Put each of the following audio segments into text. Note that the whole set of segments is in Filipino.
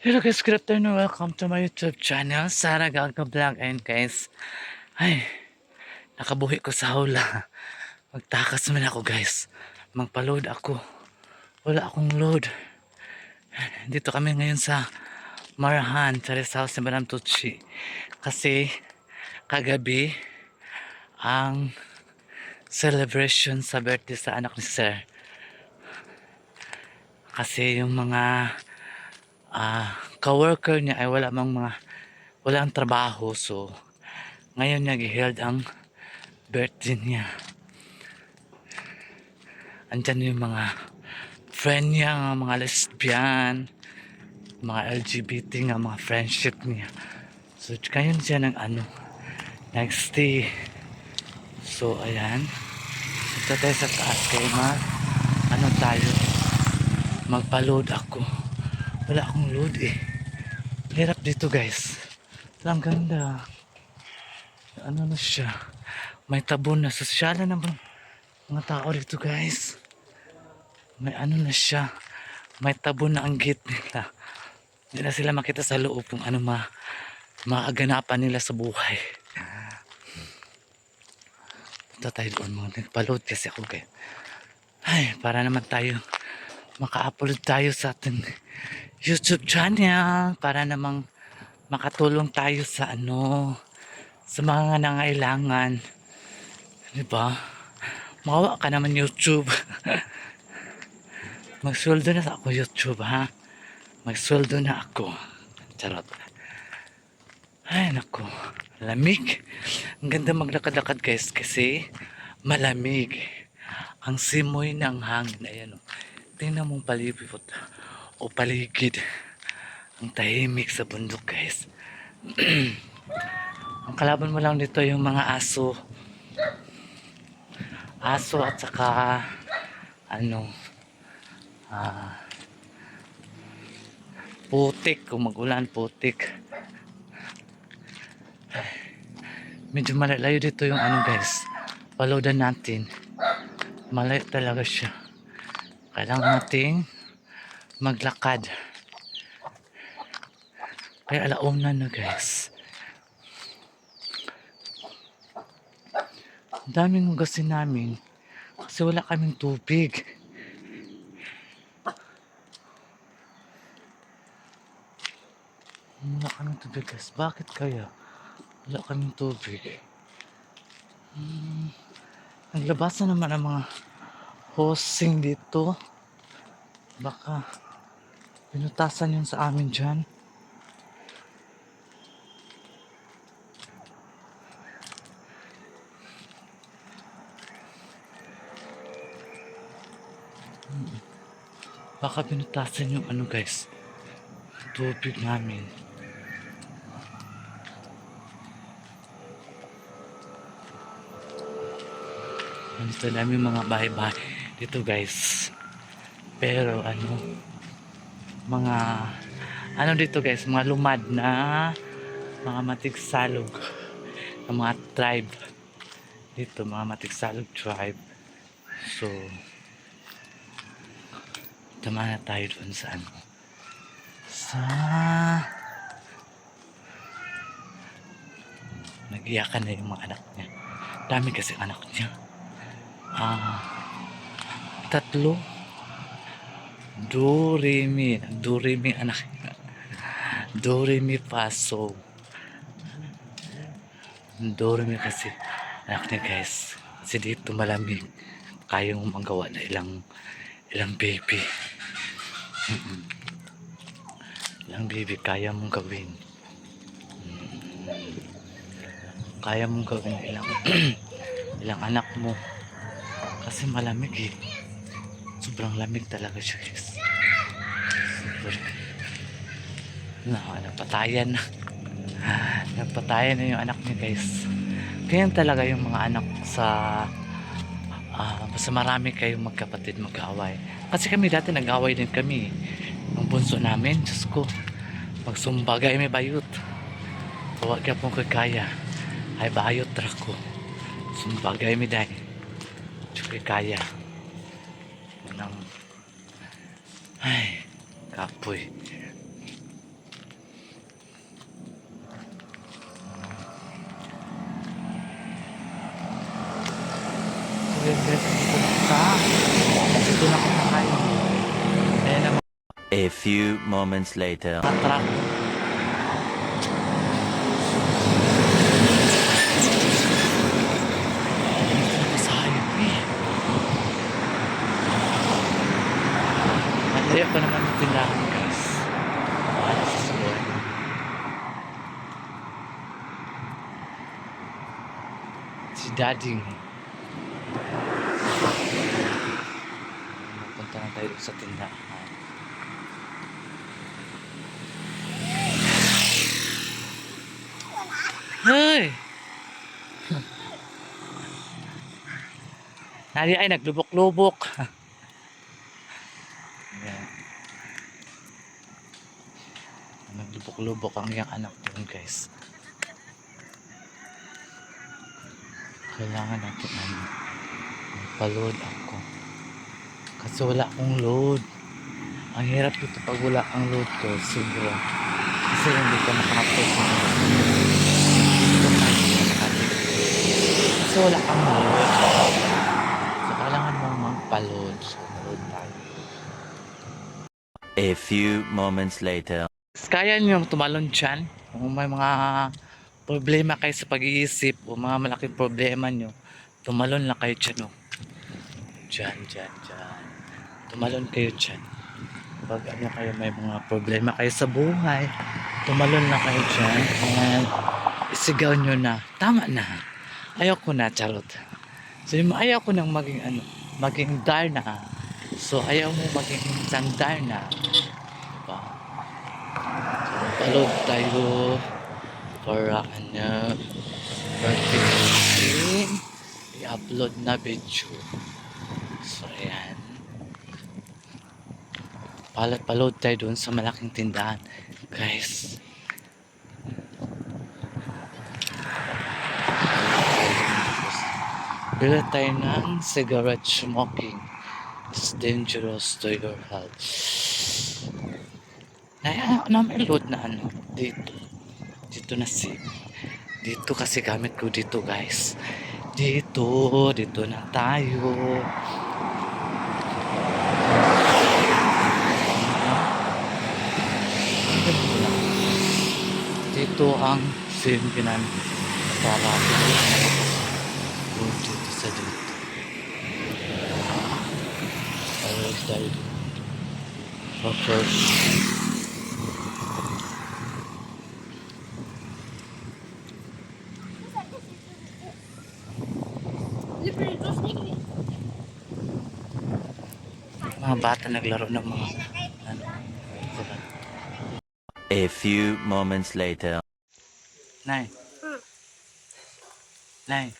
Hello guys, good afternoon. Welcome to my YouTube channel, Sara Gaga Vlog. And guys, ay, nakabuhi ko sa hula. Magtakas man ako guys. Magpa-load ako. Wala akong load. Dito kami ngayon sa Marahan, sa rest house ni Madam Tucci. Kasi kagabi ang celebration sa birthday sa anak ni Sir. Kasi yung mga ka-worker niya ay walang trabaho. So, ngayon niya gi-held ang birthday niya. Andyan yung mga friend niya, mga lesbian, mga LGBT nga, mga friendship niya. So, kayon siya nag-stay. So, ayan. Ito tayo sa taas kay tayo, magpa-load ako. Wala akong load eh. Hirap dito guys. Ang ganda. Ano na siya. May tabon na. Sosyalan naman mga tao dito guys. May ano na siya. May tabon na ang gate nila. Hindi na sila makita sa loob kung ano maaganapan nila sa buhay. Punta tayo doon mga nagpa-load kasi ako guys. Ay, para naman tayo maka-upload tayo sa ating YouTube channel. Para namang makatulong tayo sa sa mga nangailangan. Diba? Mawa ka naman YouTube. Magsweldo na ako YouTube ha. Magsweldo na ako. Charot. Ay nako. Lamig. Ang ganda maglakad-lakad guys kasi malamig. Ang simoy ng hangin. Ayan o. Tingnan mong palibot o paligid. Ang tahimik sa bundok guys. Ang kalaban mo lang dito yung mga aso. Aso at saka putik, kung magulan putik. Medyo malayo dito yung guys, paloadan natin. Malayo talaga siya, kailangan nating maglakad. Kaya alauna na guys. Ang daming hugasin namin kasi wala kaming tubig. Wala kaming tubig guys. Bakit kaya? Wala kaming tubig. Naglabasan naman ang mga hosing dito. Baka pinutasan yun sa amin dyan. Baka pinutasan yung guys, tubig namin. Dito namin mga bahay-bahay dito guys. Pero mga dito guys, mga lumad na mga matigsalog ng mga tribe dito, mga matigsalog tribe. So tama na tayo doon sa nag-iyakan na yung mga anak niya. Dami kasi anak niya. 3 Do-re-mi anak niya. Do-re-mi paso. Do-re-mi kasi anak niya guys. Kasi dito malamig, kayang magawa na ilang baby. Ilang baby kaya mong gawin. Kaya mong gawin ilang anak mo. Kasi malamig eh. Sobrang lamig talaga siya guys. Napatayan na. Napatayan na yung anak niya guys. Ganyan talaga yung mga anak sa basta marami kayong magkapatid mag-away. Kasi kami dati nag-away din kami. Ang bunso namin, Diyos ko, magsumbagay may bayot. Huwag ka pong kaya. Ay bayot tra ko. Sumbagay may day. Diyos kaya. Ay, kapoy. Ayan guys, dito na kumakain. Ayan ang A few moments later. mga truck. Dito sa highway. Malaya pa naman yung tindahan guys. Ano sa buhay. Si Daddy. Punta na tayo sa tindahan. Hey! Nari ay naglubok-lubok. Ayan. Naglubok-lubok ang iyang anak doon guys. Kailangan natin magpa-load ako. Kasi wala akong load. Ang hirap dito pag wala ang load ko. Sobra. Kasi hindi ka makapos. Kasi wala kang load. So kailangan mong magpa-load. So load tayo. A few moments later. Kaya niyo tumalon dyan. Kung may mga problema kayo sa pag-iisip o mga malaking problema nyo, tumalon lang kayo dyan. Oh. Dyan. Tumalon kayo dyan. Pag ano kayo, may mga problema kayo sa buhay, tumalon lang kayo dyan. And isigaw nyo na, tama na. Ayaw ko na, charot. So ayaw ko nang maging Darna. So ayaw mo maging isang Darna. Diba? So palod tayo para birthday i-upload na video. So ayan, palod tayo doon sa malaking tindahan guys. Bila tayo ng cigarette smoking. It's dangerous to your health. May load na dito na dito kasi gamit ko dito guys. Dito na tayo. Dito ang SIM ginamit para dito sa dito. Ayos tayo dito. First. Mga bata naglaro ng mga A few moments later. Nay. Nay.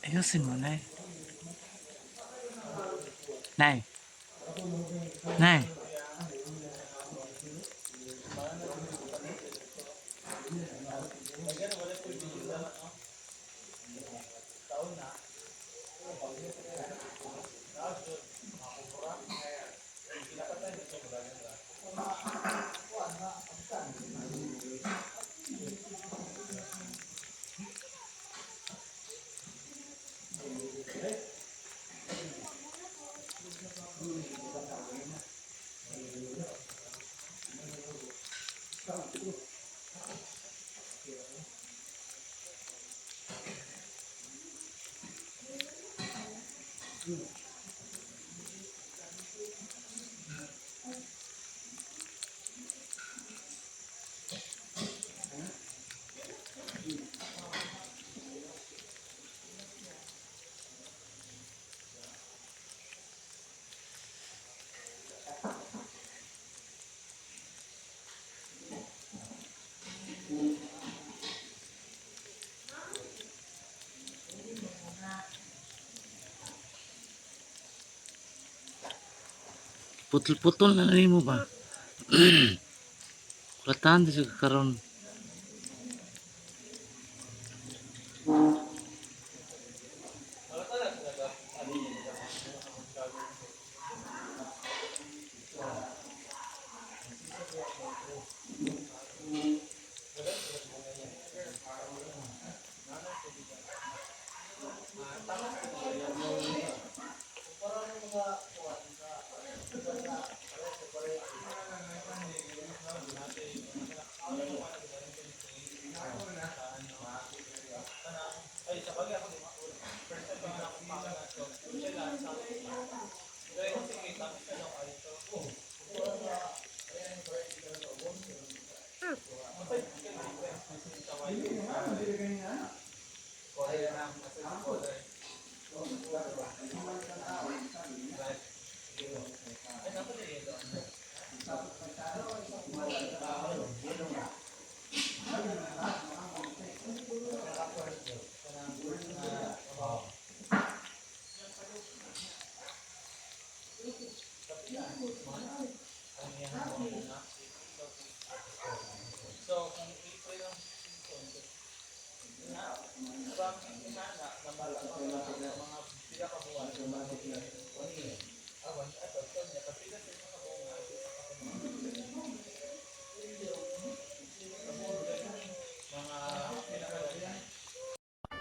Ayusin mo, Nay. Nay. Nay. Putol-putol na rin mo ba? Kulatan din siya karon.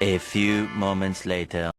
A few moments later.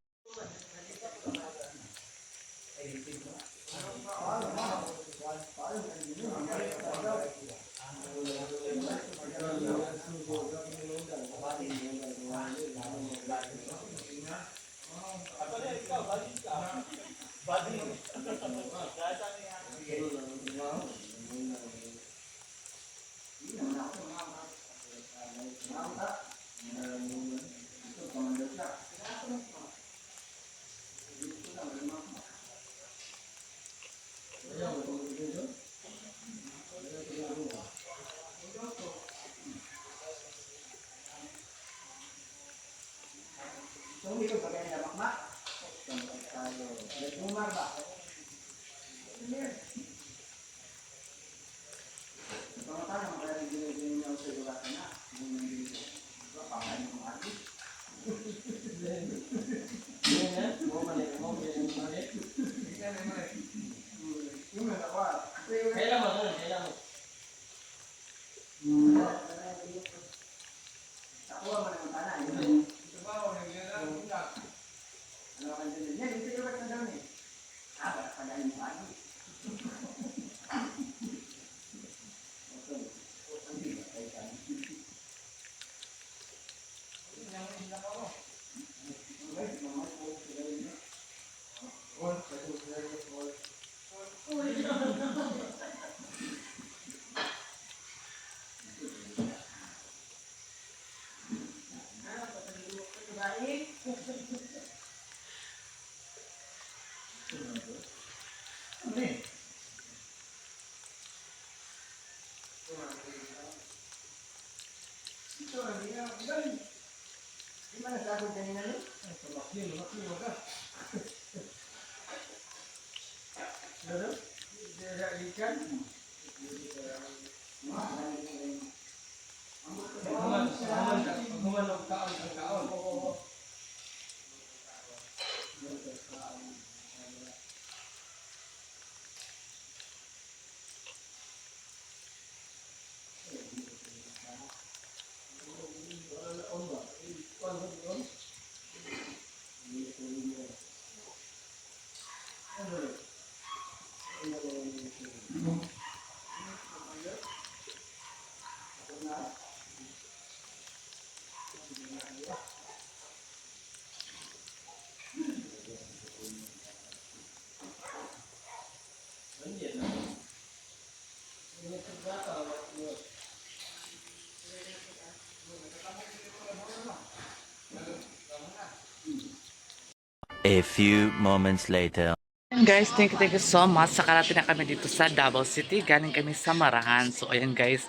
A few moments later. Ayan guys, thank you so much. Sakarating na kami dito sa Davao City. Galing kami sa Marahan. So ayan guys,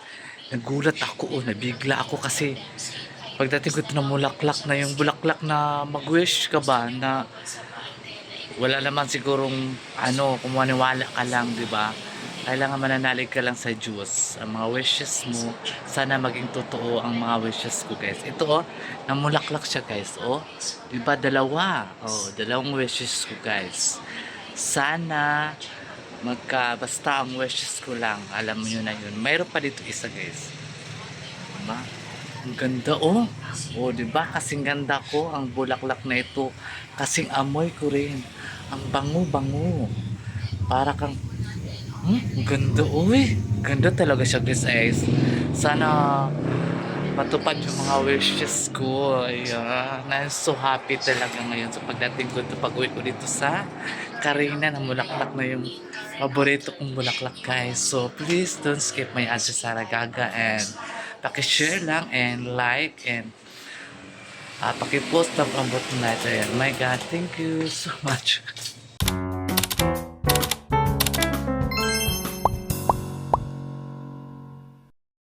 nagulat ako. Nabigla ako kasi pagdating ko ito na bulaklak na yung bulaklak na mag-wish ka ba na wala naman sigurong ano, kung maniwala ka lang, di ba? Kailangan mananalig ka lang sa Diyos. Ang mga wishes mo, sana maging totoo ang mga wishes ko, guys. Ito, oh, namulaklak siya, guys. Oh, di ba dalawa? Oh, dalawang wishes ko, guys. Sana basta ang wishes ko lang. Alam mo yun na yun. Mayroon pa dito isa, guys. Diba? Ang ganda, oh. Oh, di ba? Kasing ganda ko ang bulaklak na ito. Kasing amoy ko rin Ang bango-bango. Para kang, ang ganda, uy. Ganda talaga siya, guys. Sana matupad yung mga wishes ko. Ayan. I'm so happy talaga ngayon sa pagdating ko, pag-uwi ko dito sa Carina na Bulaklak na yung paborito kong bulaklak, guys. So, please don't skip my ads sa Saragaga and pakishare lang and like and pakipost ng ang button na ito. Ayan. My God, thank you so much.